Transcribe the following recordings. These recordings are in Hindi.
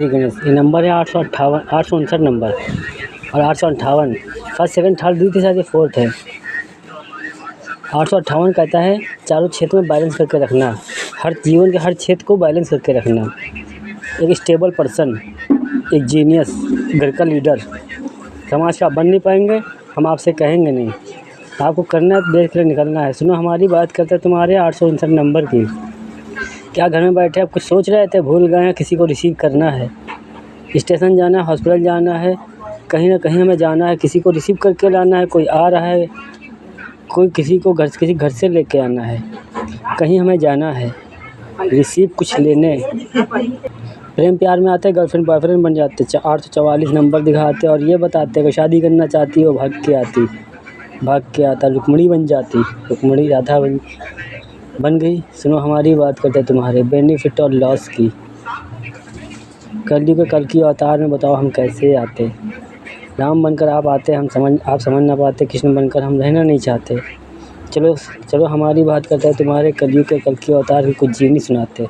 श्री गणेश। ये नंबर है 858 नंबर और 858 फर्स्ट सेकंड थर्ड दी थी, शायद ये फोर्थ है। 858 कहता है चारों क्षेत्र में बैलेंस करके रखना, हर जीवन के हर क्षेत्र को बैलेंस करके रखना, एक स्टेबल पर्सन, एक जीनियस, घर का लीडर। समाज का आप बन नहीं पाएंगे, हम आपसे कहेंगे नहीं, आपको करना है देख कर निकलना है। सुनो हमारी बात करते तुम्हारे 859 नंबर की। क्या घर में बैठे आप कुछ सोच रहे थे, भूल गए हैं किसी को रिसीव करना है, स्टेशन जाना है, हॉस्पिटल जाना है, कहीं ना कहीं हमें जाना है, किसी को रिसीव करके लाना है, कोई आ रहा है, कोई किसी घर से लेके आना है, कहीं हमें जाना है, रिसीव कुछ लेने। प्रेम प्यार में आते गर्लफ्रेंड बॉयफ्रेंड बन जाते, 844 नंबर दिखाते और ये बताते कि शादी करना चाहती हो, भाग के आता रुक्मणी बन जाती, रुक्मणी राधा बन गई। सुनो हमारी बात करते तुम्हारे बेनिफिट और लॉस की। कल की अवतार में बताओ हम कैसे आते। राम बनकर आप आते, आप समझ ना पाते, कृष्ण बनकर हम रहना नहीं चाहते। चलो हमारी बात करते हैं तुम्हारे कलयुग के कल की अवतार की कुछ जीवनी सुनाते।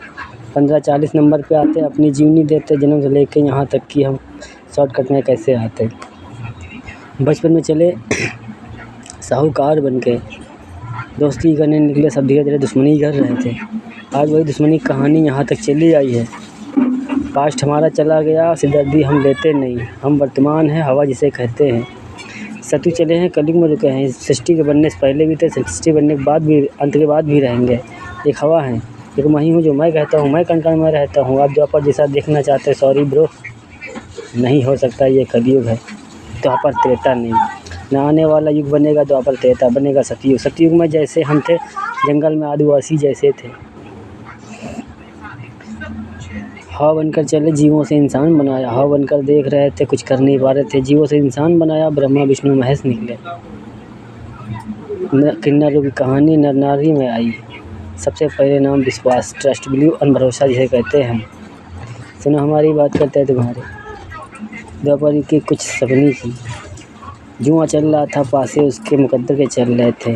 1540 नंबर पे आते, अपनी जीवनी देते, जन्म से लेके यहाँ तक कि हम शॉर्टकट में कैसे आते। बचपन में चले साहूकार बन के, दोस्ती करने निकले, सब धीरे धीरे दुश्मनी कर रहे थे। आज वही दुश्मनी कहानी यहाँ तक चली आई है। पास्ट हमारा चला गया, सिरदर्दी हम लेते नहीं, हम वर्तमान है हवा जिसे कहते हैं। सतु चले हैं कलयुग में रुके हैं, सृष्टि के बनने से पहले भी थे, सृष्टि बनने के बाद भी, अंत के बाद भी रहेंगे। एक हवा है, एक मैं हूँ जो मैं कहता हूँ, मैं कण में रहता हूँ। आप द्वापर जैसा देखना चाहते हैं, सॉरी ब्रो, नहीं हो सकता, ये कलयुग है, द्वापर त्रेता नहीं। न आने वाला युग बनेगा द्वापर त्रेता, बनेगा सतयुग। सतयुग में जैसे हम थे, जंगल में आदिवासी जैसे थे। हवा बनकर चले, जीवों से इंसान बनाया, हवा बनकर देख रहे थे, कुछ कर नहीं पा रहे थे, जीवों से इंसान बनाया, ब्रह्मा विष्णु महेश निकले। किन्नरों की कहानी नर नारी में आई, सबसे पहले नाम विश्वास, ट्रस्ट, बिलीव और भरोसा जिसे कहते हैं हम। सुनो हमारी बात करते हैं तुम्हारे द्वापर की कुछ सपनी की। जुआ चल रहा था, पासे उसके मुकद्दर के चल रहे थे,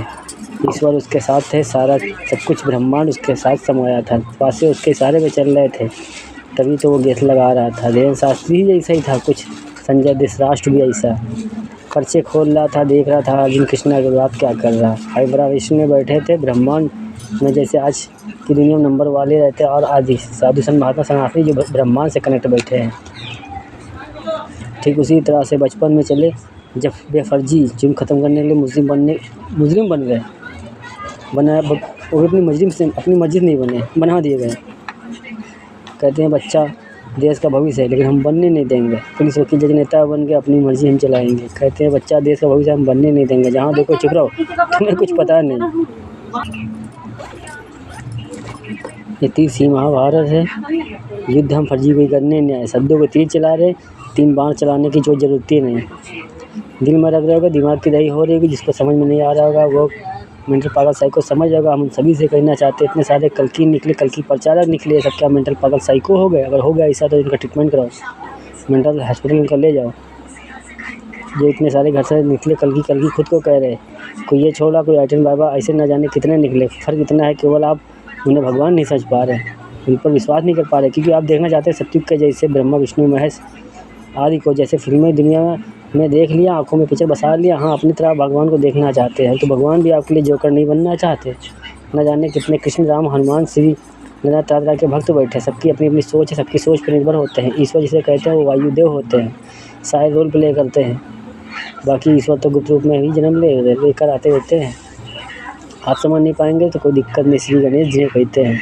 ईश्वर उसके साथ थे, सारा सब कुछ ब्रह्मांड उसके साथ समाया था, पासे उसके इशारे पे चल रहे थे, तभी तो वो गेस लगा रहा था। धीरेन्द्र शास्त्री जैसा ही था कुछ, संजय धृतराष्ट्र भी ऐसा, पर्चे खोल रहा था, देख रहा था अर्जुन कृष्णा के बाद क्या कर रहा। हाइब्रा विष्णु में बैठे थे ब्रह्मांड में, जैसे आज की दुनिया में नंबर वाले रहते हैं, और आदि साधु संत महात्मा सनातनी जो ब्रह्मांड से कनेक्ट बैठे हैं। ठीक उसी तरह से बचपन में चले, जब बेफर्जी जुर्म ख़त्म करने के लिए मुजरिम बन गए, वो अपनी मस्जिद नहीं बने, बना दिए गए। कहते हैं बच्चा देश का भविष्य है, लेकिन हम बनने नहीं देंगे। पुलिस वकील जज नेता बन के अपनी मर्जी हम चलाएंगे। कहते हैं बच्चा देश का भविष्य हम बनने नहीं देंगे, जहाँ देखो चुप रहो, तुम्हें कुछ पता नहीं। ये 30 महाभारत है, युद्ध हम फर्जी कोई करने नहीं आए। शब्दों को तीर चला रहे, 3 बाण चलाने की जो जरूरत ही नहीं। दिल में रख रहे होगा, दिमाग की दही हो रही होगी, जिसको समझ में नहीं आ रहा होगा वो मेंटल पागल साइको समझ जाएगा। हम सभी से कहना चाहते हैं, इतने सारे कल की प्रचारक निकले, सब क्या मेंटल पागल साइको हो गए? अगर हो गया ऐसा तो इनका ट्रीटमेंट कराओ, मेंटल हॉस्पिटल इनका ले जाओ। जो इतने सारे घर से निकले कल की खुद को कह रहे, कोई ये छोड़ा, कोई आइटन बाबा, ऐसे ना जाने कितने निकले। फ़र्क इतना है केवल आप उन्हें भगवान नहीं समझ पा रहे, उन पर विश्वास नहीं कर पा रहे, क्योंकि आप देखना चाहते हैं सतयुग के जैसे ब्रह्मा विष्णु महेश आदि को, जैसे फिल्में दुनिया में देख लिया, आँखों में पिक्चर बसा लिया। हाँ, अपनी तरह भगवान को देखना चाहते हैं, तो भगवान भी आपके लिए जोकर नहीं बनना चाहते। न जाने कितने कृष्ण राम हनुमान श्री तरह तरह के भक्त बैठे, सबकी अपनी अपनी सोच है, सबकी सोच पर निर्भर होते हैं। ईश्वर जिसे कहते हैं वो वायुदेव होते हैं, सारे रोल प्ले करते हैं। बाकी ईश्वर तो गुप्त रूप में ही जन्म लेकर आते रहते हैं। आप समझ नहीं पाएंगे तो कोई दिक्कत नहीं, श्री गणेश जी कहते हैं।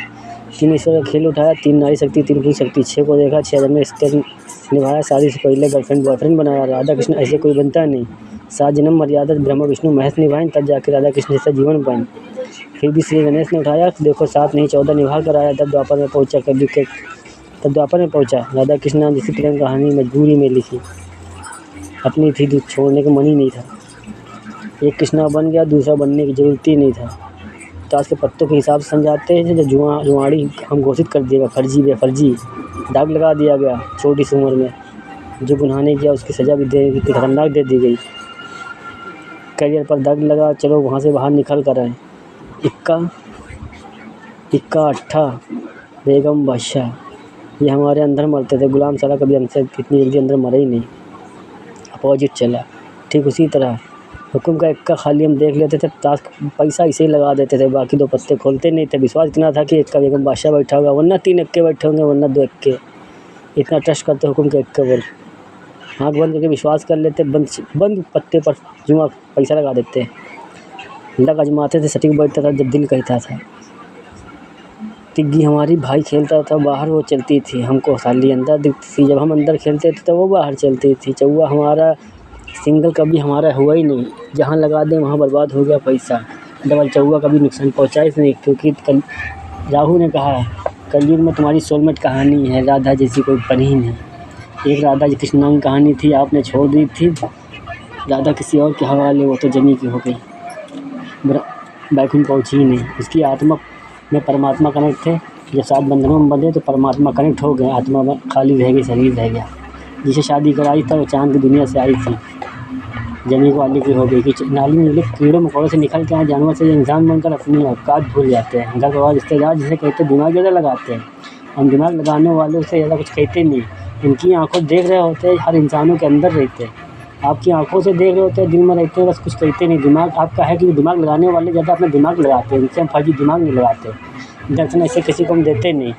3 ईश्वर का खेल उठाया, 3 नारी शक्ति 3 पुरुष शक्ति, 6 को देखा, 6 जन्म रिश्ते निभाया, शादी से पहले गर्लफ्रेंड बॉयफ्रेंड बनाया। राधा कृष्ण ऐसे कोई बनता नहीं, 7 जन्म मर्यादा ब्रह्मा विष्णु महेश निभाएं, तब जाके राधा कृष्ण जैसा जीवन पाएं। फिर भी श्री गणेश ने उठाया, देखो 7 नहीं 14 निभा कर आया, तब द्वापर में पहुँचा। तब द्वापर में पहुँचा, राधा कृष्ण नाम जैसी प्रेम कहानी मजबूरी में लिखी, अपनी थी दूध छोड़ने का मन ही नहीं था। एक कृष्णा बन गया, दूसरा बनने की जरूरत ही नहीं था। ताश के पत्तों के हिसाब से समझाते हैं, जब जुआड़ी हम घोषित कर दिएगा, फर्जी बेफर्जी दाग लगा दिया गया छोटी सी उम्र में। जो गुनाह नहीं किया उसकी सज़ा भी खतरनाक दे दी गई। करियर पर दाग लगा, चलो वहाँ से बाहर निकल कर आए। इक्का अट्ठा बेगम बादशाह, ये हमारे अंदर मरते थे। गुलाम साला कभी हमसे इतनी जल्दी अंदर मरा ही नहीं, अपोजिट चला। ठीक उसी तरह हुक्म का इक्का खाली हम देख लेते थे, ताश पैसा इसे ही लगा देते थे, बाकी 2 पत्ते खोलते नहीं थे। विश्वास इतना था कि इक्का बेगम बादशाह बैठा होगा, वरना 3 इक्के बैठे होंगे, वरना 2 इक्के। इतना ट्रस्ट करते हुक्म के इक्के पर। आँख बंद करके विश्वास कर लेते, बंद पत्ते पर जुआ पैसा लगा देते। लग आजमाते थे, सटीक बैठता था जब दिल कहता था। तिग्गी हमारी भाई खेलता था बाहर, वो चलती थी, हमको खाली अंदर दिखती थी। जब हम अंदर खेलते थे तो वो बाहर चलती थी। चौवा हमारा सिंगल कभी हमारा हुआ ही नहीं, जहाँ लगा दें वहाँ बर्बाद हो गया पैसा। डबल चौवा कभी नुकसान पहुँचा ही नहीं, क्योंकि कल राहु ने कहा कलयुग में तुम्हारी सोलमेट कहानी है, राधा जैसी कोई बनी ही नहीं। एक राधा जी कृष्णा की कहानी थी, आपने छोड़ दी थी, राधा किसी और के हवाले, वो तो जमी की हो गई, बैकुंठ पहुँची ही नहीं। उसकी आत्मा में परमात्मा कनेक्ट थे, जब 7 बंधनों में बंधे तो परमात्मा कनेक्ट हो गए, आत्मा में खाली रह गई, शरीर रह गया। जिसे शादी कराई था वो चाँद की दुनिया से आई थी, जमी को वाली की हो गई। कि नाली में कीड़ों मकोड़ों से निकल के आए जानवर से इंसान बनकर अपनी औकात भूल जाते हैं। घर परिवार रिश्तेदार जिसे कहते हैं दिमाग ज़्यादा लगाते हैं, हम दिमाग लगाने वाले उसे ज़्यादा कुछ कहते नहीं। उनकी आंखों देख रहे होते हैं, हर इंसानों के अंदर रहते हैं। आपकी आंखों से देख रहे होते हैं, दिल में रहते हैं, बस कुछ कहते नहीं। दिमाग आपका है कि दिमाग लगाने वाले ज़्यादा अपना दिमाग लगाते हैं, उनसे हम फर्जी दिमाग नहीं लगाते। दर्शन ऐसे किसी को हम देते नहीं,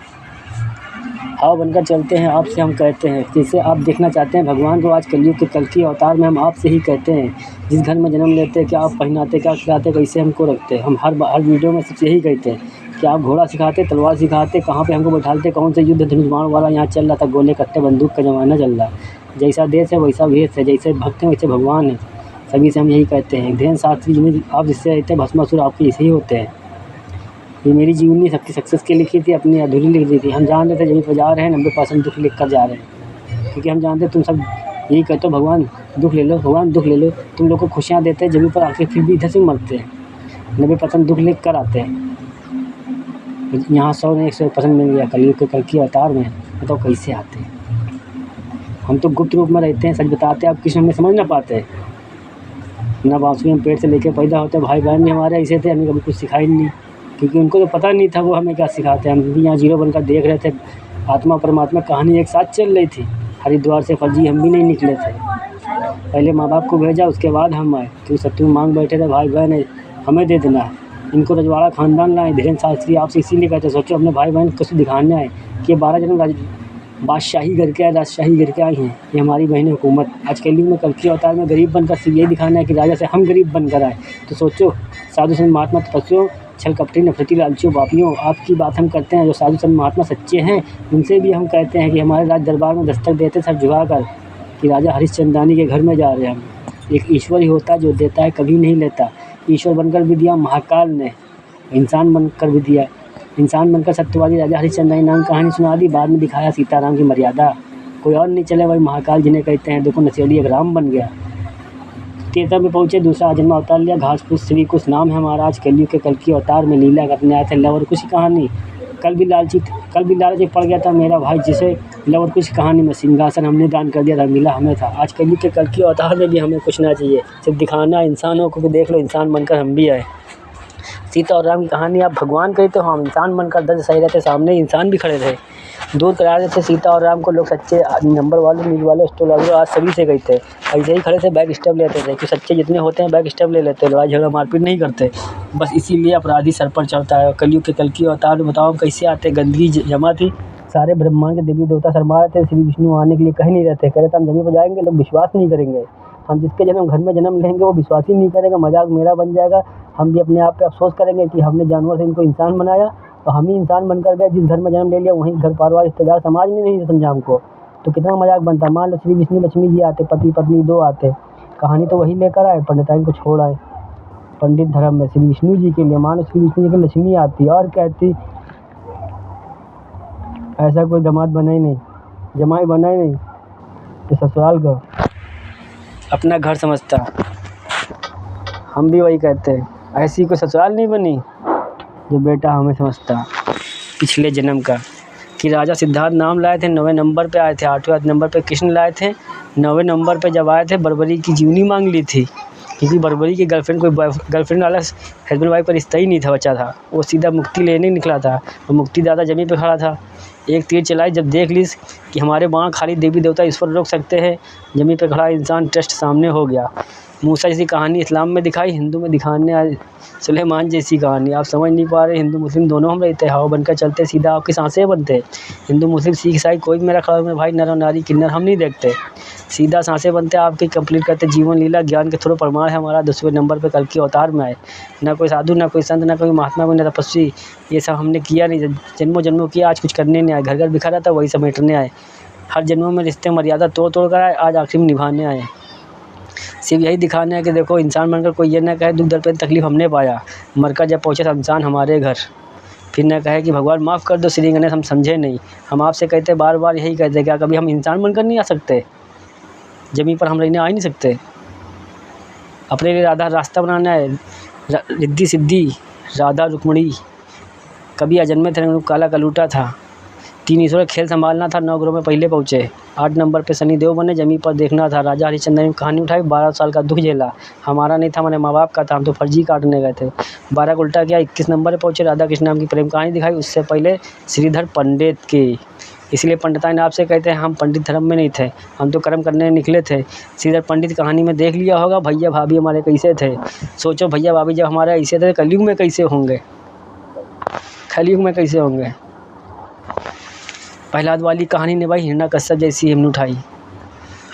हवा बनकर चलते हैं, आपसे हम कहते हैं। जिसे आप देखना चाहते हैं भगवान को आज कलयुग के कल की अवतार में, हम आपसे ही कहते हैं। जिस घर में जन्म लेते हैं, क्या आप पहनाते, क्या खिलाते, कैसे हमको रखते। हम हर वीडियो में सिर्फ यही कहते हैं कि आप घोड़ा सिखाते, तलवार सिखाते, कहाँ पे हमको बैठाते, कौन से युद्ध धनुष बाण वाला यहाँ चल रहा था, गोले कट्टे बंदूक का ज़माना चल रहा। जैसा देश है वैसा भेष है, जैसे भक्त हैं वैसे भगवान है। सभी से हम यही कहते हैं। धीरेन्द्र शास्त्री जी आप जिससे रहते हैं, भस्मासुर आपके ऐसे ही होते हैं। ये मेरी जीवनी सबकी सक्सेस के लिखी थी, अपनी अधूरी लिख दी थी। हम जानते थे जहीं पर जा रहे हैं 90% दुख लिख कर जा रहे हैं, क्योंकि हम जानते तुम सब यही कहते हो भगवान दुख ले लो, भगवान दुख ले लो। तुम लोग को खुशियाँ देते हैं जमीन पर आके, फिर भी इधर से मरते हैं। 90% दुख लिख कर आते हैं, यहाँ 100 में 100% मिल गया कलयुग के कल की अवतार में, बताओ कैसे आते हैं। हम तो गुप्त रूप में रहते हैं, सच बताते हैं, आप किसी में समझ ना पाते। ना बांसुरी हम पेट से लेके पैदा होते, भाई बहन भी हमारे ऐसे थे, हमें कभी कुछ सिखाई नहीं, क्योंकि उनको तो पता नहीं था वो हमें क्या सिखाते हैं। हम भी यहाँ जीरो बनकर देख रहे थे, आत्मा परमात्मा कहानी एक साथ चल रही थी। हरिद्वार से फर्जी हम भी नहीं निकले थे, पहले माँ बाप को भेजा, उसके बाद हम आए। क्यों शत्रु मांग बैठे थे, भाई बहन हमें दे देना है। इनको रजवाड़ा खानदान लाए। धीरेन्द्र शास्त्री आपसे इसीलिए कहते, सोचो अपने भाई बहन को दिखाने आए कि 12 जन्म बादशाही करके आए, राजशाही करके आई हैं। ये हमारी बहन हुकूमत। आज कलयुग में कल की अवतार में गरीब बनकर सिर्फ यही दिखाना है कि राजा से हम गरीब बनकर आए। तो सोचो, साधु संत महात्मा तपस्वियों, छल कपटी नफरती लालचियों पापियों, आपकी बात हम करते हैं। जो साधु संत महात्मा सच्चे हैं उनसे भी हम कहते हैं कि हमारे राज दरबार में दस्तक देते सर झुकाकर कि राजा हरिश्चंद्रानी के घर में जा रहे हैं हम। एक ईश्वर ही होता है जो देता है, कभी नहीं लेता। ईश्वर बनकर भी दिया महाकाल ने, इंसान बनकर भी दिया। इंसान बनकर सत्यवादी राजा हरिश्चंद्रानी नाम कहानी सुना दी, बाद में दिखाया सीताराम की मर्यादा। कोई और नहीं चले वही महाकाल जिन्हें कहते हैं। देखो नशेड़ी एक राम बन गया, केतर में पहुँचे, दूसरा जन्म अवतार लिया। घास फूस श्री कुछ नाम है हमारा। आज कलयुग के कल की अवतार में लीला करने आए थे। लवर कुछ कहानी, कल भी लालची पड़ गया था मेरा भाई, जिसे लवर कुछ कहानी में सिंहासन हमने दान कर दिया था, मिला हमें था। आज कलयुग के कल की अवतार में भी हमें कुछ ना चाहिए, सिर्फ दिखाना इंसानों को कि देख लो इंसान बनकर हम भी आए। सीता और राम की कहानी आप भगवान कहते हो, हम इंसान बनकर 10 सही रहते, सामने इंसान भी खड़े थे, दूर करा देते सीता और राम को। लोग सच्चे नंबर वाले, नील वाले, एस्ट्रोलॉजर आज सभी से कहते हैं, ऐसे ही खड़े थे, बैक स्टेप लेते थे। कि सच्चे जितने होते हैं बैक स्टेप ले लेते हैं, लड़ाई झगड़ा मारपीट नहीं करते। बस इसीलिए अपराधी सर पर चढ़ता है। कलयुग के कल की अवतार में बताओ हम कैसे आते। गंदगी जमा थी, सारे ब्रह्मांड के देवी देवता शर्मा रहे थे, श्री विष्णु आने के लिए कहीं नहीं रहते। कह रहे थे हम जमीन पर जाएंगे, लोग विश्वास नहीं करेंगे। हम जिसके घर में जन्म लेंगे वो विश्वास ही नहीं करेगा, मजाक मेरा बन जाएगा। हम भी अपने आप पे अफसोस करेंगे कि हमने जानवर से इनको इंसान बनाया, तो हम ही इंसान बनकर गए। जिस घर में जन्म ले लिया वहीं घर परिवार रिश्तेदार समाज ने नहीं समझा हमको, तो कितना मजाक बनता। मान लो श्री विष्णु लक्ष्मी जी आते, पति पत्नी 2 आते, कहानी तो वही लेकर आए, पंडिताइन को छोड़ आए पंडित धर्म में श्री विष्णु जी के लिए। मान लो श्री विष्णु जी की लक्ष्मी आती और कहती ऐसा कोई दामाद बना ही नहीं, जमाई बना ही नहीं, तो ससुराल को अपना घर समझता। हम भी वही कहते हैं, ऐसी कोई ससुराल नहीं बनी जो बेटा हमें समझता। पिछले जन्म का कि राजा सिद्धार्थ नाम लाए थे, 9वें नंबर पे आए थे। 8वें नंबर पे कृष्ण लाए थे, 9वें नंबर पे जब आए थे बर्बरी की जीवनी मांग ली थी, क्योंकि बर्बरी की गर्लफ्रेंड कोई गर्लफ्रेंड वाला हस्बैंड वाइफ का रिश्ता ही नहीं था, बच्चा था। वो सीधा मुक्ति लेने निकला था, और मुक्ति दादा जमीन पे खड़ा था। एक तीर चलाई, जब देख ली कि हमारे बाण खाली देवी देवता ईश्वर रोक सकते हैं, ज़मीन पे खड़ा इंसान टेस्ट सामने हो गया। मूसा जैसी कहानी इस्लाम में दिखाई, हिंदू में दिखाने आए सुलेमान जैसी कहानी। आप समझ नहीं पा रहे, हिंदू मुस्लिम दोनों हम रहते हैं, हवा बनकर चलते, सीधा आपकी सांसें बनते। हिंदू मुस्लिम सिख ईसाई कोई भी मेरा ख्याल में भाई नर और नारी किन्नर हम नहीं देखते, सीधा सांसें बनते आपकी कंप्लीट करते जीवन लीला। ज्ञान के थ्रू प्रमाण है हमारा 10वें नंबर पे कल की अवतार में आए। ना कोई साधु, ना कोई संत, ना कोई महात्मा, कोई ना तपस्वी, ये सब हमने किया नहीं, जन्मों जन्मों किया, आज कुछ करने नहीं आए। घर घर बिखरा था वही समेटने आए, हर जन्मों में रिश्ते मर्यादा तोड़ तोड़ कर आए, आज आखिर में निभाने आए। सिर्फ यही दिखाना है कि देखो इंसान बनकर कोई ये ना कहे दुख दर्द पे तकलीफ हमने पाया, मरकर जब पहुँचे शमशान हमारे घर, फिर न कहे कि भगवान माफ़ कर दो श्री गणेश हम समझे नहीं। हम आपसे कहते बार बार यही कहते, क्या कभी हम इंसान बनकर नहीं आ सकते? ज़मीन पर हम रहने आ ही नहीं सकते? अपने लिए राधा रास्ता बनाना है, रिद्धि सिद्धि राधा रुक्मणी, कभी अजन्मे थे, काला कलूटा था, 3 ईश्वर खेल संभालना था, 9 ग्रहों में पहले पहुँचे, 8 नंबर पे शनि देव बने, जमीन पर देखना था, राजा हरिश्चंद्र ने कहानी उठाई, 12 साल का दुख झेला, हमारा नहीं था, हमारे माँ बाप का था, हम तो फर्जी काटने गए थे, 12 का उल्टा किया, 21 नंबर पे पहुँचे, राधा कृष्ण नाम की प्रेम कहानी दिखाई, उससे पहले श्रीधर पंडित की। इसलिए पंडिताइन आपसे कहते हैं हम पंडित धर्म में नहीं थे, हम तो कर्म करने निकले थे। श्रीधर पंडित कहानी में देख लिया होगा भैया भाभी हमारे कैसे थे। सोचो भैया भाभी जब हमारे ऐसे थे, कलयुग में कैसे होंगे, कलयुग में कैसे होंगे। प्रहलाद वाली कहानी ने भाई हिरण्यकश्यप जैसी हिम्मत उठाई।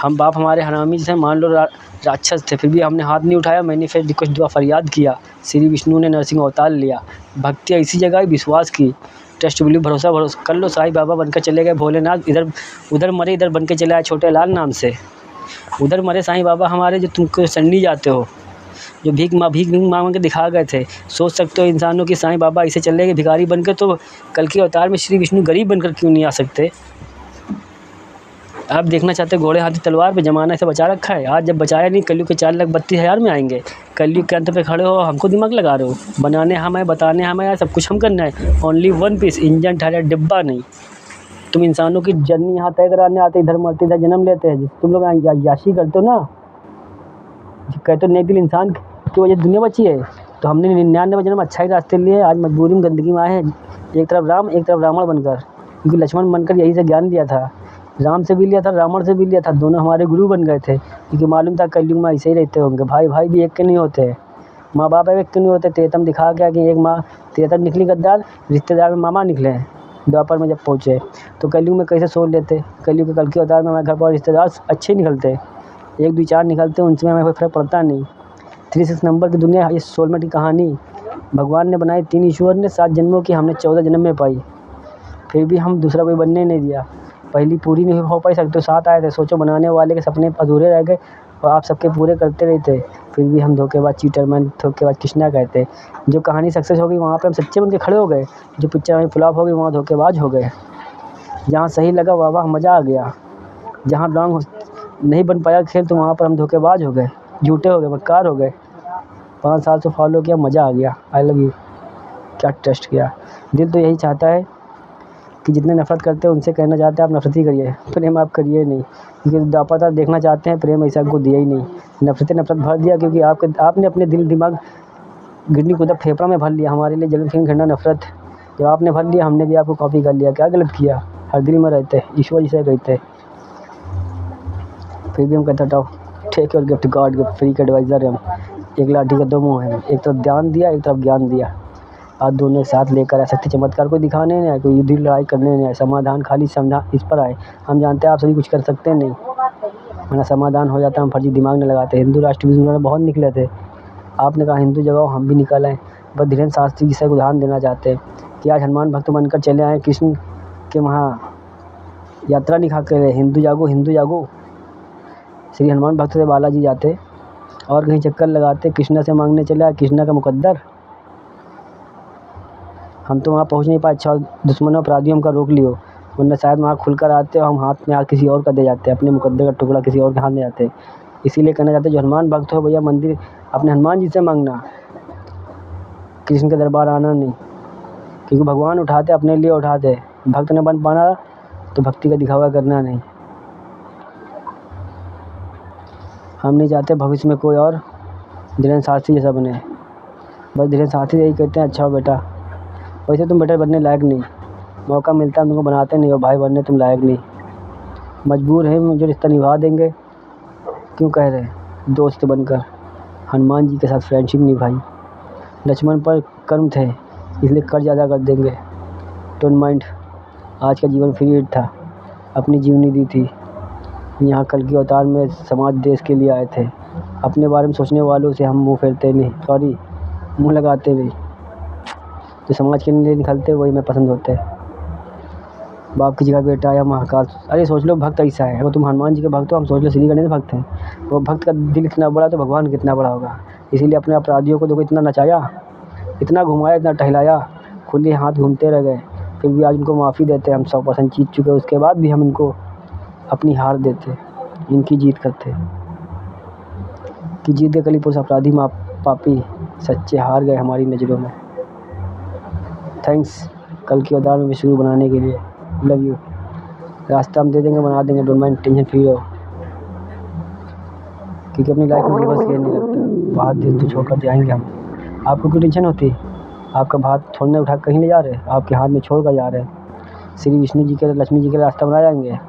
हम बाप हमारे हरामी जैसे मान लो राक्षस थे, फिर भी हमने हाथ नहीं उठाया, मैंने फिर कुछ दुआ फरियाद किया, श्री विष्णु ने नरसिंह अवतार लिया। भक्ति ऐसी जगह विश्वास की, ट्रस्ट बिलीव भरोसा कर लो, साईं बाबा बनकर चले गए भोलेनाथ, इधर उधर मरे इधर बन के चले आए छोटे लाल नाम से। उधर मरे साईं बाबा हमारे जो तुमको सन्नी जाते हो, जो भीख मांग के दिखा गए थे। सोच सकते हो इंसानों की साईं बाबा ऐसे चले गए भिखारी बनकर, तो कल के अवतार में श्री विष्णु गरीब बनकर क्यों नहीं आ सकते? आप देखना चाहते घोड़े हाथी तलवार पे, जमाना से बचा रखा है, आज जब बचाया नहीं, कलयुग के 4,32,000 में आएंगे। कलयुग के अंत पे खड़े हो, हमको दिमाग लगा रहे हो, बनाने हम है, बताने हम है, सब कुछ हम करना है, ओनली वन पीस, इंजन ठहरा डिब्बा नहीं। तुम इंसानों की जर्नी यहाँ तय कराने आते, इधर मरते इधर जन्म लेते हैं, तुम लोग याशी करते हो ना, कहते हो नेक दिल इंसान की वजह दुनिया बची है, तो हमने 99 जन्म अच्छा ही रास्ते लिए, आज मजबूरी में गंदगी में आए हैं, एक तरफ राम एक तरफ रावण बनकर, क्योंकि लक्ष्मण बनकर यही से ज्ञान दिया था, राम से भी लिया था रावण से भी लिया था, दोनों हमारे गुरु बन गए थे, क्योंकि मालूम था कलयुग में ऐसे ही रहते होंगे, भाई भाई भी एक के नहीं होते, माँ बाप एक के नहीं होते। त्रेतम दिखा गया कि एक माँ त्रेतम निकली गद्दार, रिश्तेदार में मामा निकले हैं। द्वापर में जब पहुँचे तो कलयुग में कैसे सोच लेते, कलयुग के कल के अवतार में हमारे घर पर रिश्तेदार अच्छे निकलते, 1 2 4 निकलते, उनसे हमें कोई फ़र्क पड़ता नहीं। 36 नंबर की दुनिया, ये सोलमेट की कहानी भगवान ने बनाई, 3 ईश्वर ने 7 जन्मों की, हमने 14 जन्म में पाई, फिर भी हम दूसरा कोई बनने नहीं दिया, पहली पूरी नहीं हो पाई, सकते 7 आए थे। सोचो बनाने वाले के सपने अधूरे रह गए और आप सबके पूरे करते रहते, फिर भी हम धोखेबाज चीटरमैन धोखेबाज किसना कहते। जो कहानी सक्सेस हो गई वहाँ पे हम सच्चे बन के खड़े हो गए, जो पिक्चर हमें फ्लॉप हो गई वहाँ धोखेबाज हो गए। जहाँ सही लगा वाह वाह मज़ा आ गया, जहाँ रॉन्ग नहीं बन पाया खेल तो वहाँ पर हम धोखेबाज हो गए, झूठे हो गए, मक्कार हो गए। 5 साल से फॉलो किया, मज़ा आ गया, आई लव यू, क्या टेस्ट किया। दिल तो यही चाहता है कि जितने नफ़रत करते हैं उनसे कहना चाहते हैं आप नफ़रत ही करिए, प्रेम आप करिए नहीं, क्योंकि दापता देखना चाहते हैं, प्रेम ऐसा आपको दिया ही नहीं, नफ़रत भर दिया, क्योंकि आपने अपने दिल दिमाग गिरनी कूदा फेफड़ा में भर लिया, हमारे लिए जलन फिर घृणा नफ़रत जब आपने भर लिया, हमने भी आपको कॉपी कर लिया। क्या गलत किया, हर दिल में रहते ईश्वर जिसे कहते, फिर भी हम कहते हटाओ, take your gift God gift, free के एडवाइज़र हम, एक लाठी के 2 मुँह हैं, एक तरफ ध्यान दिया एक तरफ ज्ञान दिया, आज दोनों एक साथ लेकर आए, शक्ति चमत्कार कोई दिखाने नहीं आए, कोई युद्ध लड़ाई करने नहीं आए, समाधान खाली समाधान इस पर आए। हम जानते हैं आप सभी कुछ कर सकते नहीं, वरना समाधान हो जाता, हम फर्जी दिमाग में लगाते। हिंदू राष्ट्र भी बहुत निकले थे, आपने कहा हिंदू जगाओ, हम भी निकल आए, बस धीरेन्द्र शास्त्री जी से उदाहरण देना चाहते हैं कि आज हनुमान भक्त बनकर चले आए, कृष्ण के वहाँ यात्रा निभा कर हिंदू जागो, श्री हनुमान भक्त से बालाजी जाते और कहीं चक्कर लगाते, कृष्णा से मांगने चले आए, कृष्णा का मुकद्दर, हम तो वहाँ पहुँच नहीं पाए, अच्छा दुश्मनों अपराधियों का रोक लियो, वरना शायद वहाँ खुलकर आते और हम हाथ में हाथ किसी और का दे जाते, अपने मुकद्दर का टुकड़ा किसी और के हाथ में जाते। इसीलिए कहना चाहते जो हनुमान भक्त हो भैया मंदिर अपने हनुमान जी से मांगना, कृष्ण के दरबार आना नहीं, क्योंकि भगवान उठाते अपने लिए उठाते, भक्त ने बन पाना तो भक्ति का दिखावा करना नहीं। हम नहीं चाहते भविष्य में कोई और धीरेन्द्र शास्त्री जैसा बने, बस धीरेन्द्र शास्त्री यही कहते हैं अच्छा हो बेटा, वैसे तुम बेटा बनने लायक नहीं, मौका मिलता है तुमको बनाते नहीं हो भाई, बनने तुम लायक नहीं। मजबूर है मुझे रिश्ता निभा देंगे, क्यों कह रहे हैं दोस्त बनकर। हनुमान जी के साथ फ्रेंडशिप निभाई, लक्ष्मण पर कर्म थे इसलिए कर्ज अदा कर देंगे। डोंट माइंड, आज का जीवन फ्री था, अपनी जीवनी दी थी। यहाँ कल के अवतार में समाज देश के लिए आए थे। अपने बारे में सोचने वालों से हम मुँह फेरते नहीं, सॉरी मुँह लगाते नहीं। जो समाज के लिए निकलते वही मैं पसंद होते। बाप की जगह बेटा या महाकाल। अरे सोच लो भक्त ऐसा है, अगर तुम हनुमान जी के भक्त हो, हम सोच लो श्री गणेश भक्त हैं, वो भक्त का दिल इतना बड़ा तो भगवान कितना बड़ा होगा। इसीलिए अपने अपराधियों को देखो इतना नचाया, इतना घुमाया, इतना टहलाया, खुले हाथ घूमते रह गए, फिर भी आज उनको माफ़ी देते। हम 100% जीत चुके, उसके बाद भी हम इनको अपनी हार देते, इनकी जीत करते। कि जीत गए कली पुरुष अपराधी पापी सच्चे हार गए हमारी नज़रों में। थैंक्स कल के अवतार में विष्णु बनाने के लिए। Love you. रास्ता हम दे देंगे, बना देंगे, डोंट माइंड, टेंशन फ्री रहो। क्योंकि अपनी लाइफ में रिवर्स गियर नहीं लगता, बाहर देश तो छोड़कर जाएंगे हम। आपको क्यों टेंशन होती? आपका भात छोड़ने उठा कहीं ले जा रहे, आपके हाथ में छोड़ कर जा रहे। श्री विष्णु जी के लक्ष्मी जी के रास्ता बना जाएंगे,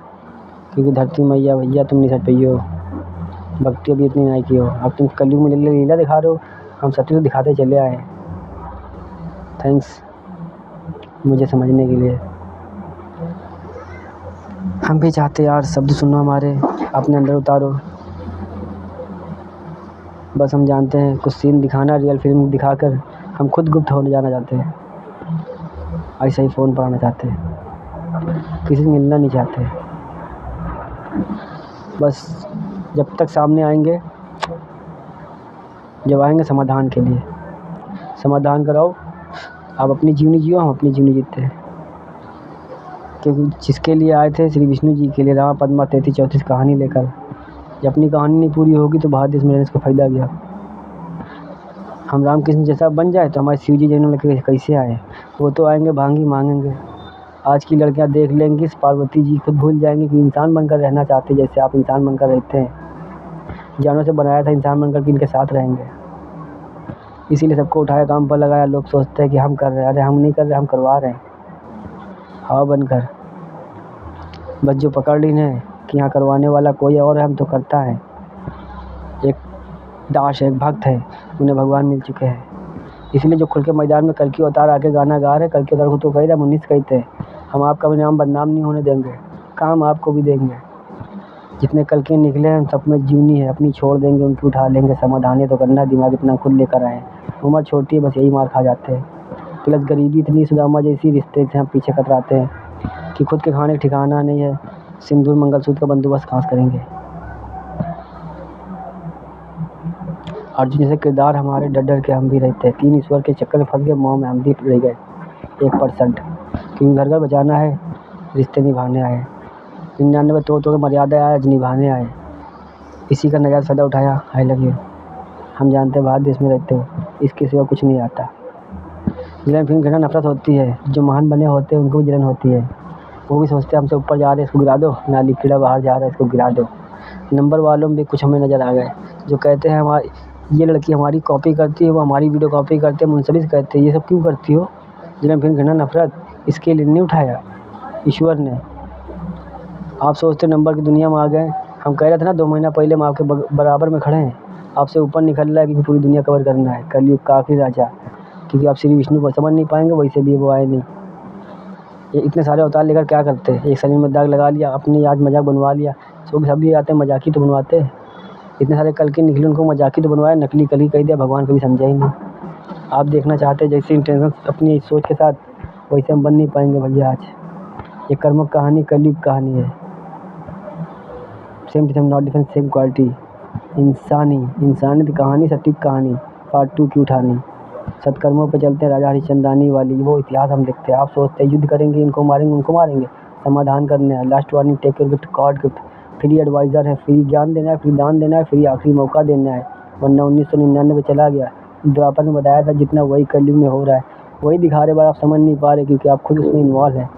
क्योंकि धरती मैया भैया तुम नहीं सट पई हो, भक्ति अभी इतनी नहीं की हो। अब तुम कलयुग में लीला दिखा रहे हो, हम सत्य तो दिखाते चले आए। थैंक्स मुझे समझने के लिए। हम भी चाहते यार शब्द सुनो हमारे, अपने अंदर उतारो। बस हम जानते हैं कुछ सीन दिखाना, रियल फिल्म दिखाकर हम खुद गुप्त होने जाना चाहते हैं। ऐसा ही फ़ोन पर आना चाहते हैं, किसी से मिलना नहीं चाहते। बस जब तक सामने आएंगे, जब आएंगे समाधान के लिए, समाधान कराओ। आप अपनी जीवनी जियो, हम अपनी जीवनी जीते हैं। क्योंकि जिसके लिए आए थे श्री विष्णु जी के लिए, राम पद्मा 33-34 कहानी लेकर, जब अपनी कहानी नहीं पूरी होगी तो भारत देश में रहने का फ़ायदा गया। हम रामकृष्ण जैसा बन जाए तो हमारे शिव जी जन्म लेकर कैसे आए? वो तो आएंगे भांगी मांगेंगे। आज की लड़कियां देख लेंगी, पार्वती जी खुद भूल जाएंगी कि इंसान बनकर रहना चाहते, जैसे आप इंसान बनकर रहते हैं। जानवर से बनाया था इंसान बनकर कि इनके साथ रहेंगे, इसीलिए सबको उठाया काम पर लगाया। लोग सोचते हैं कि हम कर रहे हैं, अरे हम नहीं कर रहे, हम करवा रहे हैं हवा बनकर। बस जो पकड़ ली है कि यहाँ करवाने वाला कोई और है, हम तो करता है। एक दास है, एक भक्त है, उन्हें भगवान मिल चुके हैं। इसलिए जो खुल के मैदान में कल की अवतार आके गाना गा रहे, कल के अवतार को तो कही रहे, मुन्नीस कहते हैं। हम आपका भी नाम बदनाम नहीं होने देंगे, काम आपको भी देंगे। जितने कल के निकले हैं सब में जीवनी है, अपनी छोड़ देंगे, उनकी उठा लेंगे। समाधान है तो करना, दिमाग इतना खुद लेकर आए। उम्र छोटी है, बस यही मार खा जाते हैं। प्लस गरीबी इतनी, सुदामा जैसी रिश्ते से हम पीछे कतराते हैं कि खुद के खाने का ठिकाना नहीं है। सिंदूर मंगलसूत्र का बंदोबस्त कहाँ से करेंगे? अर्जुन जैसे किरदार हमारे डर डर के हम भी रहते हैं। 3 ईश्वर के चक्कर में फंस गए, मोह में हम भी रह गए 1%। क्योंकि घर घर बचाना है, रिश्ते निभाने आए। 99 तो मर्यादा आए, आज निभाने आए। इसी का नजायज़ फ़ायदा उठाया। I love you. हम जानते हैं भारत देश में रहते हो, इसके सिवा कुछ नहीं आता। जलन फिल्म घृणा नफरत होती है, जो महान बने होते हैं उनको भी जलन होती है। वो भी सोचते हैं हमसे ऊपर जा रहे हैं, इसको गिरा दो, नाली कीड़ा बाहर जा रहा है, इसको गिरा दो। नंबर वालों में भी कुछ हमें नज़र आ गए, जो कहते हैं हमारी ये लड़की हमारी कॉपी करती है, वो हमारी वीडियो कॉपी करते हैं। मुझसे भी कहते हैं ये सब क्यों करती हो? जलन फिल्म घृणा नफरत, इसके लिए नहीं उठाया ईश्वर ने। आप सोचते नंबर की दुनिया में आ गए। हम कह रहे थे ना 2 महीना पहले, हम आपके बराबर में खड़े हैं, आपसे ऊपर निकल रहा है क्योंकि पूरी दुनिया कवर करना है। कलयुग का आखिरी राजा, क्योंकि आप श्री विष्णु को समझ नहीं पाएंगे, वैसे भी वो आए नहीं। ये इतने सारे अवतार लेकर क्या करते हैं? एक शरीर में दाग लगा लिया, अपनी आज मजाक बनवा लिया। सभी आते हैं मजाकी तो बनवाते हैं। इतने सारे कल के निकले, उनको मजाकी तो बनवाया, नकली कल ही कह दिया। भगवान कभी समझा ही नहीं। आप देखना चाहते हैं जैसे इंटेंशन अपनी सोच के साथ, वैसे हम बन नहीं पाएंगे भैया। आज ये कर्मक कहानी कलयुग कहानी है। Same to same not different, same quality. इंसानी कहानी, सटीक कहानी, पार्ट 2 की उठानी। सत्कर्मों पे चलते हैं, राजा हरिश्चंदानी वाली वो इतिहास हम देखते हैं। आप सोचते हैं युद्ध करेंगे, इनको मारेंगे, उनको मारेंगे। समाधान करने है, last warning, take your gift, God gift. Free advisor है, फ्री ज्ञान देना है, फ्री दान देना है, फ्री आखिरी मौका देना है। वरना 1999 में चला गया। द्वापर में बताया था जितना, वही कलयुग में हो रहा है, वही दिखा रहे। बार आप समझ नहीं पा रहे क्योंकि आप खुद उसमें इन्वॉल्व हैं।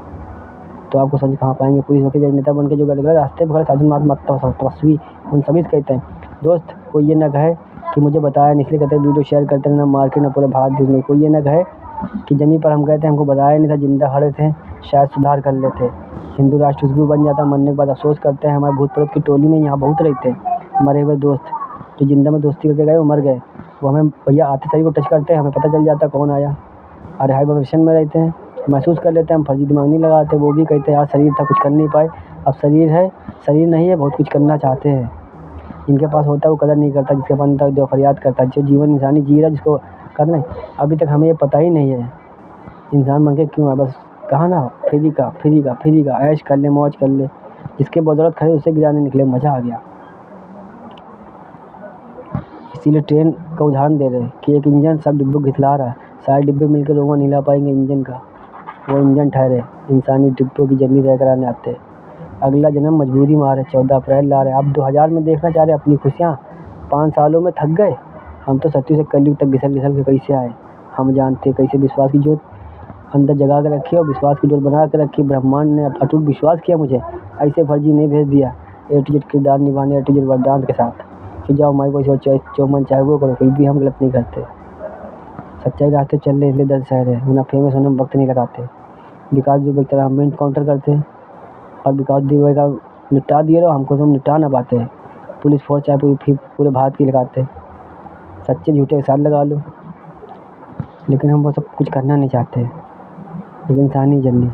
तो आपको समझ कहाँ पाएंगे? पुलिस वकील नेता बन के जो गलत रास्ते पकड़े, साधु तपस्वी, उन सभी से कहते हैं दोस्त, कोई ये ना कहे कि मुझे बताया नहीं, इसलिए कहते हैं वीडियो शेयर करते रहना, मार्केट में पूरे भारत देश में। कोई ये ना कहे कि जमीन पर हम गए थे, हमको बताया नहीं था, जिंदा खड़े थे, शायद सुधार कर लेते। हिंदू राष्ट्र गुरु बन जाता, मरने के बाद अफसोस करते हैं हमारे भूत प्रेत की टोली में यहाँ बहुत रहते हैं मरे हुए दोस्त, जो जिंदा में दोस्ती करके गए वो मर गए। वो हमें भैया आते शरीर को टच करते हैं, हमें पता चल जाता कौन आया। और हाई वाइब्रेशन में रहते हैं, महसूस कर लेते हैं, हम फर्जी दिमाग नहीं लगाते। वो भी कहते हैं यार शरीर था कुछ कर नहीं पाए, अब शरीर है, शरीर नहीं है बहुत कुछ करना चाहते हैं। जिनके पास होता है वो कदर नहीं करता, जिसके पास होता है वो फरियाद करता है। जो जीवन इंसानी जी रहा है जिसको करना है, अभी तक हमें ये पता ही नहीं है इंसान बन के क्यों है। बस कहा ना फ्री का ऐश कर ले, मौज कर ले, जिसके बदौलत खड़े उससे गिराने निकले, मज़ा आ गया। इसीलिए ट्रेन का उदाहरण दे रहे हैं कि एक इंजन सब डिब्बों को घितला रहा है, सारे डिब्बे मिलकर रोंगा नहीं ला पाएंगे इंजन का। वो इंजन ठहरे, इंसानी डिब्बों की जर्नी तय कराने आते। अगला जन्म मजबूरी मारे, 14 अप्रैल ला रहे। आप 2000 में देखना चाह रहे अपनी खुशियाँ, 5 सालों में थक गए। हम तो सत्य से कलयुग तक घिसल के कैसे आए, हम जानते कैसे विश्वास की जोत अंदर जगा के रखी और विश्वास की डोर बना के रखी। ब्रह्मांड ने अटूट विश्वास किया मुझे, ऐसे फर्जी नहीं भेज दिया। ए टू जेड किरदार निभाने, ए टू जेड वरदान के साथ कि जाओ माई कोई जो मन चाहे वो करो, फिर भी हम गलत नहीं करते। सच्चाई रास्ते चल रहे इसलिए दर्द सह रहे, वरना फेमस होने में वक्त नहीं लगाते। विकास दुबे की तरह हम इनकाउंटर करते हैं और विकास दुबे का निपटा दिए रहो, हमको तो हम निपटा ना पाते। पुलिस फोर्स चाहे पूरे भारत की लगाते, सच्चे झूठे के साथ लगा लो, लेकिन हम वो सब कुछ करना नहीं चाहते। लेकिन इंसानी जर्नी,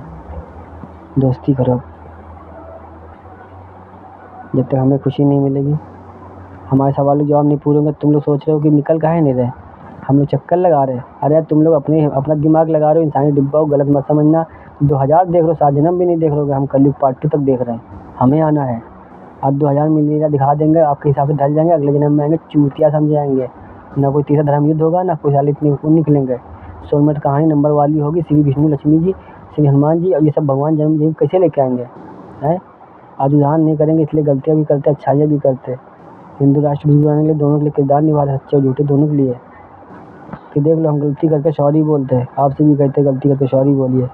दोस्ती करो। जब तक हमें खुशी नहीं मिलेगी, हमारे सवालों के जवाब नहीं पूरे होंगे। तुम लोग सोच रहे हो कि निकल काहे नहीं रहे, हम लोग चक्कर लगा रहे हैं। अरे यार तुम लोग अपना दिमाग लगा रहे हो, इंसानी डिब्बा हो, गलत मत समझना। 2000 देख लो, 7 जन्म भी नहीं देख लोगे, हम कलयुग पार्ट 2 तक देख रहे हैं। हमें आना है, आज 2000 मिलीमीटर दिखा देंगे, आपके हिसाब से ढल जाएंगे, अगले जन्म में आएंगे चूतिया समझ जाएंगे। ना कोई तीसरा धर्म युद्ध होगा, ना कोई साल इतनी निकलेंगे। सोलमेट कहानी नंबर वाली होगी, श्री विष्णु लक्ष्मी जी, श्री हनुमान जी, और ये सब भगवान जन्म जी कैसे लेके आएंगे हैं। आज उदाहरण नहीं करेंगे, इसलिए गलतियाँ भी करते, अच्छाइयाँ भी करते। हिंदू राष्ट्र बनाने के लिए दोनों के लिए किरदार निभा रहे, सच्चे और झूठे दोनों के लिए। कि देख लो हम गलती करके सॉरी बोलते हैं, आपसे भी कहते गलती करके सॉरी बोलिए,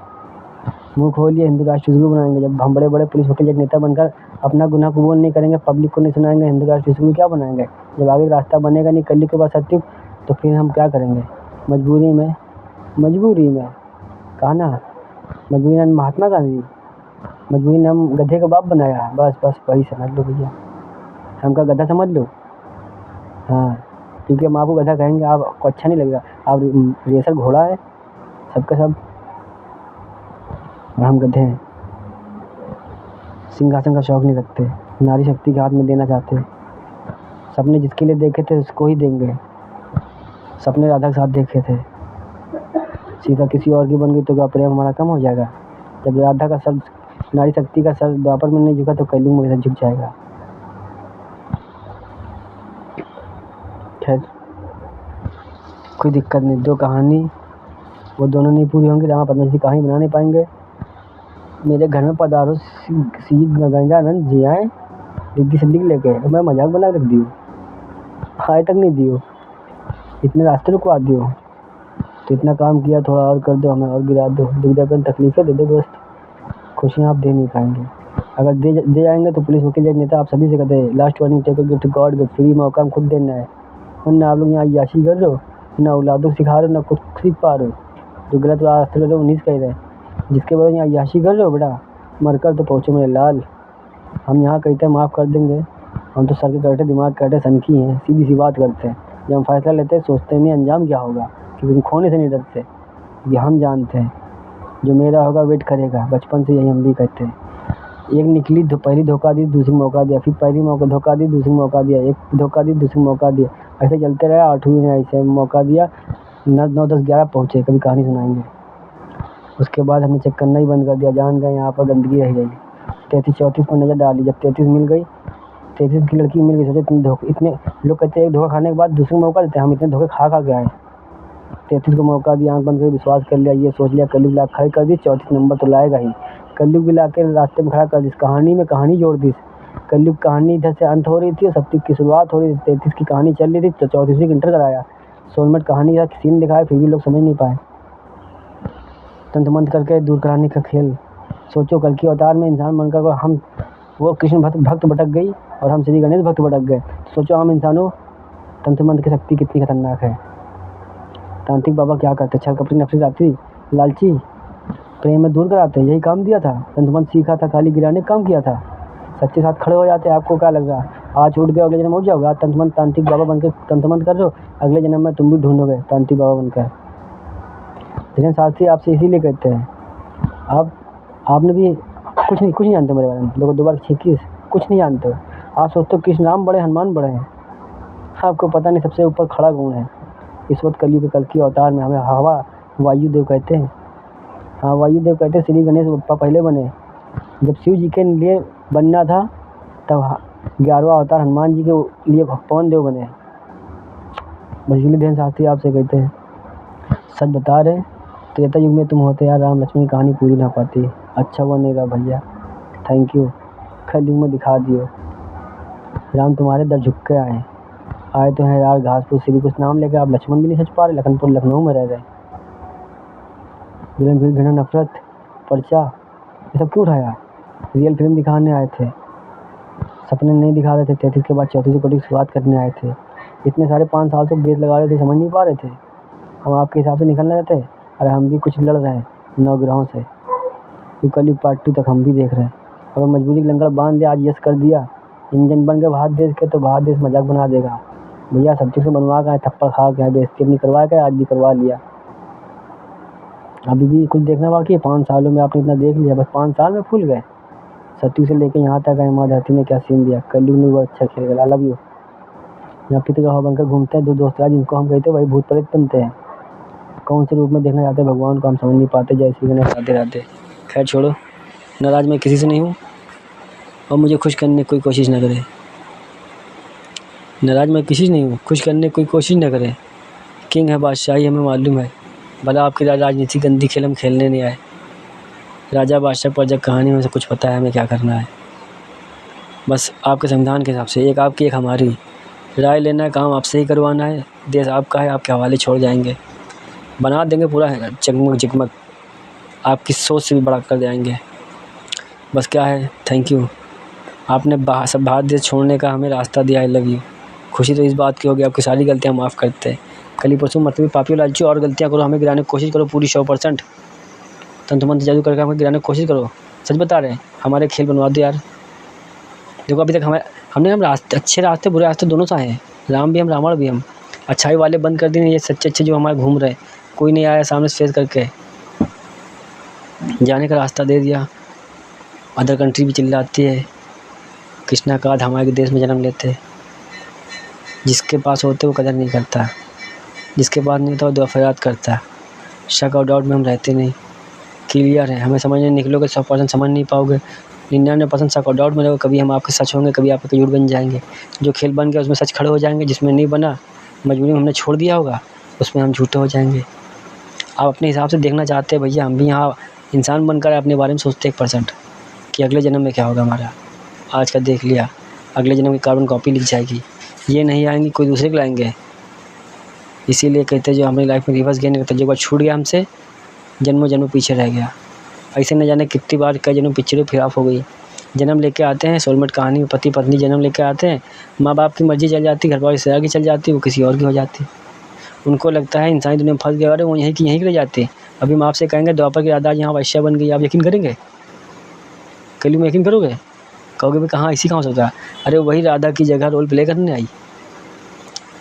मुँह खोलिए। हिंदू राष्ट्र बनाएंगे जब हम बड़े बड़े पुलिस वकील नेता बनकर अपना गुनाह कबूल नहीं करेंगे, पब्लिक को नहीं सुनाएंगे, हिंदू राष्ट्र क्या बनाएंगे। जब आगे रास्ता बनेगा नहीं कलयुग के बाद सत्युग, तो फिर हम क्या करेंगे। मजबूरी में कहा ना, मजबूरी ने महात्मा गांधी, मजबूरी ने हम गधे का बाप बनाया। बस वही समझ लो भैया, हमका गधा समझ लो। हाँ, क्योंकि हम आपको गधा कहेंगे, आपको अच्छा नहीं लगेगा। आप रेसर घोड़ा है सबका सब, और हम गधे हैं। सिंहासन का शौक नहीं रखते, नारी शक्ति के हाथ में देना चाहते। सपने जिसके लिए देखे थे उसको ही देंगे। सपने राधा के साथ देखे थे, सीता किसी और की बन गई तो क्या प्रेम हमारा कम हो जाएगा। जब राधा का सर, नारी शक्ति का सर द्वापर में नहीं झुका तो कलयुग में कैसे झुक जाएगा। खैर कोई दिक्कत नहीं, दो कहानी वो दोनों नहीं पूरी होंगी, रामा पद्मश्री कहानी बना नहीं पाएंगे। मेरे घर में पधारो सी गंजानंद जी आए रिद्धि सिद्धि लेके, तो मैं मजाक बना रख दी, आए तक नहीं दियो, इतने रास्ते रुकवा दियो। तो इतना काम किया, थोड़ा और कर दो, हमें और गिरा दो, दुख दर्द तकलीफें दे दो दोस्त, खुशियाँ आप दे नहीं पाएंगे। अगर दे जाएंगे तो पुलिस वकील जज नेता आप सभी से कहते हैं last warning, take gift God gift, free मौका हम खुद देना है। वरना आप लोग यहाँ याशी कर रहे हो, ना औलादों को सिखा रहे हो, ना खुद सीख पा रहे हो। जो गलत रास्ते रहे हो उन्हीं से कह रहे हैं, जिसके वजह यहाँ याशी कर रहे हो बेटा, मरकर तो पहुँचो मेरे लाल। हम यहाँ कहते हैं माफ़ कर देंगे, हम तो सर के कटे दिमाग कटे सनकी हैं, सीधी सी बात करते हैं। जब हम फैसला लेते हैं सोचते नहीं अंजाम क्या होगा, क्योंकि हम खोने से नहीं डरते। ये हम जानते हैं जो मेरा होगा वेट करेगा, बचपन से यही हम भी कहते हैं। एक निकली पहली धोखा दी, दूसरी मौका दिया, फिर पहली मौका धोखा दी, दूसरी मौका दिया, एक धोखा दी, दूसरी मौका दिया, ऐसे चलते रहे। 8वीं ने ऐसे मौका दिया, 9, 10, 11 पहुँचे, कभी कहानी सुनाएंगे। उसके बाद हमने चेक करना ही बंद कर दिया, जान गए यहाँ पर गंदगी रह गई। 33, 34 पर नज़र डाली, जब 33 मिल गई, 33 की लड़की मिल गई, सोचे इतने लोग कहते हैं धोखा खाने के बाद दूसरे मौका देते हैं, हम इतने धोखे खा के आए। 33 को मौका दिया, आँख बंद कर विश्वास कर लिया, ये सोच लिया कलयुग ला खड़ी कर दी, 34 नंबर तो लाएगा ही। कलयुग भी ला के रास्ते में खड़ा कर दी, कहानी में कहानी जोड़ दी। कलयुग कहानी इधर से अंत हो रही थी और सत्युग की शुरुआत हो रही थी। 33 की कहानी चल रही थी तो 34वीं को इंटर कराया। सोलमेट कहानी का सीन दिखाया, फिर भी लोग समझ नहीं पाए। तंत्र मंत्र करके दूर कराने का खेल। सोचो कल की अवतार में इंसान बनकर हम, वो कृष्ण भक्त भटक गई और हम श्री गणेश भक्त भटक गए। सोचो हम इंसानों, तंत्र मंत्र की शक्ति कितनी खतरनाक है। तांत्रिक बाबा क्या करते, छल कपटी नफरत आती, लालची, प्रेम में दूर कराते, यही काम दिया था। तंतुमंत्र सीखा था, खाली गिराने काम किया था। सच्चे साथ खड़े हो जाते। आपको क्या लग रहा है आज उठ गए अगले जन्म उठ जाओगे? आज तंतुमंत्र तांत्रिक बाबा बनकर तंतुमंत्र कर रहे हो, अगले जन्म में तुम भी ढूंढोगे तांत्रिक बाबा बनकर। धीरेन्द्र शास्त्री आपसे इसीलिए कहते हैं, आपने भी कुछ नहीं जानते मेरे बारे में। लोगों दोबारा छींकी, कुछ नहीं जानते हो। आप सोचते हो कृष्ण राम बड़े, हनुमान बड़े हैं। आपको पता नहीं सबसे ऊपर खड़ा कौन है। इस वक्त कलयुग के कल की अवतार में हमें हवा वायुदेव कहते हैं। हाँ, वायुदेव कहते हैं। श्री गणेश बप्पा पहले बने। जब शिव जी के लिए बनना था तब 11वां अवतार हनुमान जी के लिए पवन देव बने। बस इसलिए धीरेन्द्र शास्त्री आपसे कहते हैं, सच बता रहे, त्रेता युग में तुम होते यार, राम लक्ष्मण की कहानी पूरी ना पाती। अच्छा हुआ नहीं रहा भैया, थैंक यू। कलयुग में दिखा दियो, राम तुम्हारे दर झुक के आए तो हैं यार घासपुर श्री कुछ नाम लेकर। आप लक्ष्मण भी नहीं सच पा रहे, लखनपुर लखनऊ में रह रहे। विलन भीड़ घृणा नफरत पर्चा ये सब क्यों उठाया? रियल फिल्म दिखाने आए थे, सपने नहीं दिखा रहे थे। 33 के बाद 34 करोड़ की शुरुआत करने आए थे। इतने सारे 5 साल से बेस लगा रहे थे, समझ नहीं पा रहे थे। हम आपके हिसाब से निकल रहे थे। अरे हम भी कुछ लड़ रहे हैं 9 ग्रहों से। कलयुग पार्ट 2 तक हम भी देख रहे हैं। अगर मजबूरी की लंगर बांध दिया, आज यस कर दिया, इंजन बन गए भारत देश के, तो भारत देश मजाक बना देगा। भैया सब्जेक्ट से बनवा के थप्पड़ खा के बेइज्जती अपनी करवा के आज भी करवा लिया। अभी भी कुछ देखना बाकी है। 5 सालों में आपने इतना देख लिया, बस 5 साल में भूल गए। सत्यु से लेके यहाँ तक आए, माँ धरती ने क्या सीन दिया। कलयुग ने वो अच्छा खेल गया। I love you. यहाँ पितृ का बनकर घूमते हैं 2 दोस्त यार, जिनको हम कहते हैं वही भूत प्रेत बनते हैं। कौन से रूप में देखना चाहते हैं भगवान को हम समझ नहीं पाते। जय श्री गणेश, राधे राधे। खैर छोड़ो, नाराज़ मैं किसी से नहीं हूँ और मुझे खुश करने की कोई कोशिश ना करे। नाराज़ मैं किसी से नहीं हूँ, खुश करने की कोई कोशिश ना करे। किंग है, बादशाही हमें मालूम है। भला आपकी राजनीति गंदी खेल हम खेलने नहीं आए। राजा बादशाह प्रजा कहानी में से कुछ पता है हमें क्या करना है। बस आपके संविधान के हिसाब से, एक आपकी एक हमारी राय लेना है, काम आपसे ही करवाना है। देश आपका है, आपके हवाले छोड़ जाएंगे, बना देंगे पूरा है जगमग जगमग, आपकी सोच से भी बड़ा कर जाएंगे। बस क्या है, थैंक यू। आपने सब भारत देश छोड़ने का हमें रास्ता दिया। I love you. खुशी तो इस बात की होगी आपकी सारी गलतियाँ माफ़ करते हैं। कल परसों मतलब पापी लालची और गलतियाँ करो, हमें गिराने की कोशिश करो पूरी 100%। तंतुमंत्र जादू करके हमें गिराने की कोशिश करो। सच बता रहे हैं, हमारे खेल बनवा दो यार। देखो अभी तक हमने रास्ते, अच्छे रास्ते बुरे रास्ते दोनों से आए हैं। राम भी हम, रावण भी हम। अच्छाई वाले बंद कर दिए, ये सच्चे अच्छे जो हमारे घूम रहे, कोई नहीं आया सामने से फेस करके जाने का रास्ता दे दिया। अदर कंट्री भी चिल्लाती है कृष्णा का हमारे देश में जन्म लेते। जिसके पास होते वो कदर नहीं करता, जिसके पास नहीं था वो दुआ फरियाद करता। शक और डाउट में हम रहते नहीं, क्लियर है। हमें समझने निकलोगे 100% समझ नहीं पाओगे। 99% शक और डाउट में रहोगे। कभी हम आपके सच होंगे, कभी आपके झूठ बन जाएंगे। जो खेल बन गया उसमें सच खड़े हो जाएंगे, जिसमें नहीं बना मजबूरी में हमने छोड़ दिया होगा उसमें हम झूठे हो जाएंगे। आप अपने हिसाब से देखना चाहते हैं भैया, हम भी यहाँ इंसान बनकर अपने बारे में सोचते 1% कि अगले जन्म में क्या होगा हमारा। आज का देख लिया, अगले जन्म की कार्बन कॉपी लिख जाएगी। ये नहीं आएंगी, कोई दूसरे को लाएंगे। इसीलिए कहते हैं जो हमारी लाइफ में रिवर्स गेन करता है, जो बार छूट गया हमसे जन्मों जन्म पीछे रह गया। ऐसे न जाने कितनी बार कई जन्म पिछड़े फिर ऑफ हो गई। जन्म लेके आते हैं सोलमेट कहानी में, पति पत्नी जन्म लेके आते हैं, माँ बाप की मर्जी चल जाती, घर वाले रिश्तेदार की चल जाती, वो किसी और की हो जाती। उनको लगता है इंसानी दुनिया में फंस गया, अरे वो यहीं की यहीं रह जाती। अभी हम आपसे कहेंगे द्वापर की राधा यहाँ वैश्या बन गई, आप यकीन करेंगे? कलयुग में यकीन करोगे? कहोगे भाई कहाँ, इसी कहाँ हो सकता है? अरे वही राधा की जगह रोल प्ले करने आई।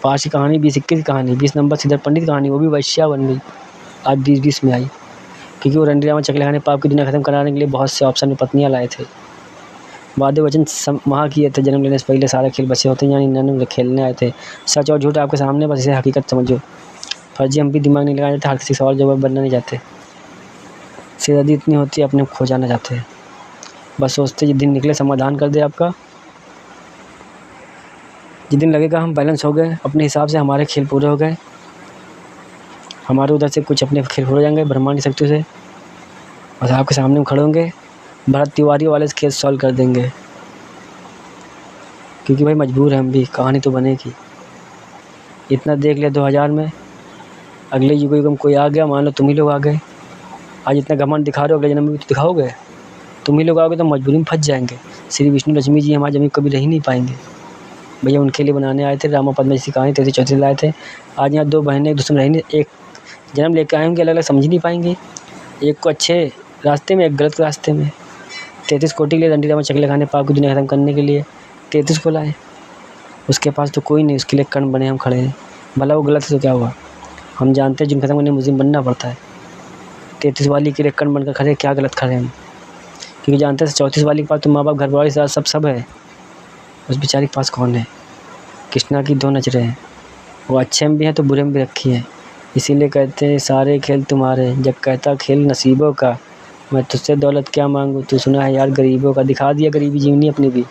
5 की कहानी 20-21 की कहानी, 20 नंबर सिद्धार्थ पंडित की कहानी, वो भी वैश्या बन गई। आज 20-20 में आई, क्योंकि वो रंडीराम में चकले खाने पाप की दुनिया खत्म कराने के लिए बहुत से ऑप्शन में पत्नियाँ लाए थे। वादे वचन वहाँ किए थे, जन्म लेने से पहले सारे खेल बचे होते हैं, यानी इन्होंने खेलने आए थे। सच और झूठ आपके सामने, बस इसे हकीकत समझो। फर्जी हम भी दिमाग नहीं लगाना चाहते, हर किसी सवाल जवाब बनना नहीं चाहते। सिरदर्दी इतनी होती है अपने खो जाना चाहते हैं। बस सोचते जिस दिन निकले समाधान कर दे आपका, जिस दिन लगेगा हम बैलेंस हो गए अपने हिसाब से, हमारे खेल पूरे हो गए, हमारे उधर से कुछ अपने खेल हो जाएंगे ब्रह्मांड की शक्ति से, बस आपके सामने हम खड़े होंगे, भरत तिवारी वाले से केस सॉल्व कर देंगे। क्योंकि भाई मजबूर है हम भी, कहानी तो बनेगी। इतना देख लिया 2000 में, अगले युग में कोई आ गया, मान लो तुम ही लोग आ गए। आज इतना घमंड दिखा रहे हो, अगले जन्म में भी तो दिखाओगे। तुम ही लोग आओगे तो मजबूरी में फंस जाएंगे। श्री विष्णु लक्ष्मी जी हमारे जमीन कभी रह ही नहीं पाएंगे। भैया उनके लिए बनाने आए थे, रामा पद्मा जी कहानी 33-34 लाए थे। आज यहाँ 2 बहनें एक दूसरे में रही नहीं, एक जन्म लेकर आए होंगे, अलग अलग समझ नहीं पाएंगे। एक को अच्छे रास्ते में, एक गलत रास्ते में। 33 कोटि के लिए रणधीर रावण चकले खाने पाप की दुनिया ख़त्म करने के लिए 33 को लाए। उसके पास तो कोई नहीं, उसके लिए कर्ण बने हम खड़े हैं। भला वो गलत है तो क्या हुआ? हम जानते हैं जुर्म ख़त्म करने मुस्लिम बनना पड़ता है। 33 वाली के लिए कर्ण बनकर खड़े, क्या गलत खड़े हम? क्योंकि जानते हैं 34 वाली के पास तो माँ बाप, घर वाली, सब है। उस बेचारी के पास कौन है? कृष्णा की 2 नज़रें हैं, वो अच्छे में भी हैं तो बुरे में भी रखी हैं। इसीलिए कहते हैं सारे खेल तुम्हारे, जब कहता खेल नसीबों का, मैं तुझसे दौलत क्या मांगूँ, तू सुना है यार गरीबों का। दिखा दिया गरीबी जीवनी अपनी भी।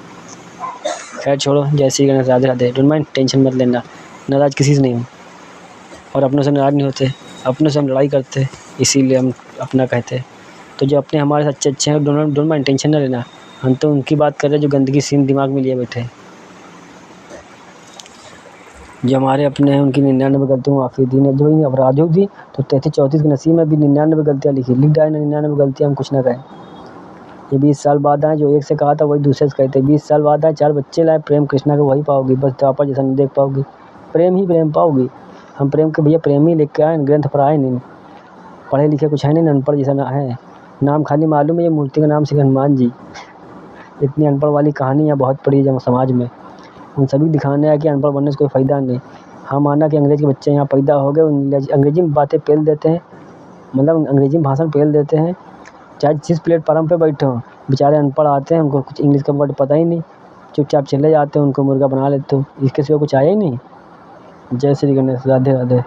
खैर छोड़ो, जय Shri Ganesh, Radhe Radhe. Don't mind, tension मत लेना, नाराज़ किसी से नहीं हूँ और अपनों से नाराज़ नहीं होते, अपनों से हम लड़ाई करते, इसीलिए हम अपना कहते। तो जो अपने हमारे अच्छे अच्छे हैं, डोंट माइंड, टेंशन ना लेना। हम तो उनकी बात कर रहे हैं जो गंदगी सीन दिमाग में लिए बैठे हैं। जो हमारे अपने हैं उनकी 99 गलतियों माफ़ी दी ने, जो इन अपराधियों की तो 33-34 के नसीब में भी 99 गलतियाँ लिख डाले। 99 गलतियाँ हम कुछ ना कहें। ये 20 साल बाद आए, जो एक से कहा था वही दूसरे से कहते। 20 साल बाद आए, 4 बच्चे लाए, प्रेम कृष्णा को वही पाओगी, बस द्वापर जैसा नहीं देख पाओगी। प्रेम ही प्रेम पाओगी। हम प्रेम के भैया प्रेम ही लिख के आए, ग्रंथ पर आए नहीं, पढ़े लिखे कुछ है नहीं, अनपढ़ जैसा ना है। नाम खाली मालूम है ये मूर्ति का नाम श्री हनुमान जी। इतनी अनपढ़ वाली कहानी यहाँ बहुत पड़ी है जब समाज में। उन सभी दिखाने है कि अनपढ़ बनने से कोई फ़ायदा नहीं। हम माना कि अंग्रेज़ के बच्चे यहाँ पैदा हो गए, अंग्रेज़ी में बातें पेल देते हैं, मतलब अंग्रेज़ी में भाषण पेल देते हैं, चाहे जिस प्लेटफार्म पे बैठे हों। बेचारे अनपढ़ आते हैं, उनको कुछ इंग्लिश का वर्ड पता ही नहीं, चुपचाप चले जाते हैं, उनको मुर्गा बना लेते हो। इसके सिवा कुछ आया ही नहीं। जय श्री गणेश, राधे राधे।